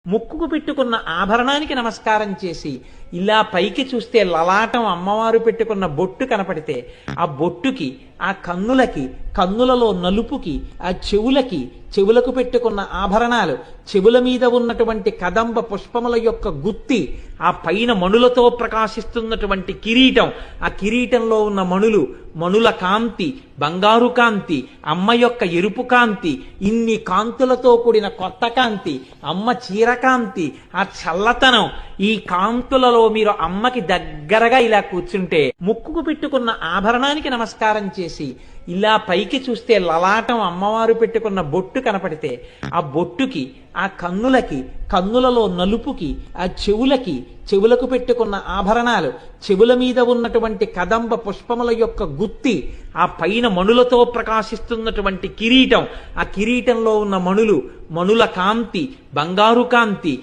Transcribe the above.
ముక్కుకు పెట్టుకున్న ఆభరణానికి నమస్కారం చేసి ఇలా పైకి చూస్తే లలాటం అమ్మవారు పెట్టుకున్న బొట్టు కనపడితే ఆ బొట్టుకి, ఆ కన్నులకి, కన్నులలో నలుపుకి, ఆ చెవులకు పెట్టుకున్న ఆభరణాలు, చెవుల మీద ఉన్నటువంటి కదంబ పుష్పముల యొక్క గుత్తి, ఆ పైన మణులతో ప్రకాశిస్తున్నటువంటి కిరీటం, ఆ కిరీటంలో ఉన్న మణుల కాంతి, బంగారు కాంతి, అమ్మ యొక్క ఎరుపు కాంతి, ఇన్ని కాంతులతో కూడిన కొత్త కాంతి, అమ్మ చీరకాంతి, ఆ చల్లతనం, ఈ కాంతులలో మీరు అమ్మకి దగ్గరగా ఇలా కూర్చుంటే ముక్కుకు పెట్టుకున్న ఆభరణానికి నమస్కారం చేసి ఇలా పైకి చూస్తే లలాటం అమ్మవారు పెట్టుకున్న బొట్టు కనపడితే ఆ బొట్టుకి, ఆ కన్నులకి, కన్నులలో నలుపుకి, ఆ చెవులకు పెట్టుకున్న ఆభరణాలు, చెవుల మీద ఉన్నటువంటి కదంబ పుష్పముల యొక్క గుత్తి, ఆ పైన మణులతో ప్రకాశిస్తున్నటువంటి కిరీటం, ఆ కిరీటంలో ఉన్న మణుల కాంతి, బంగారు కాంతి,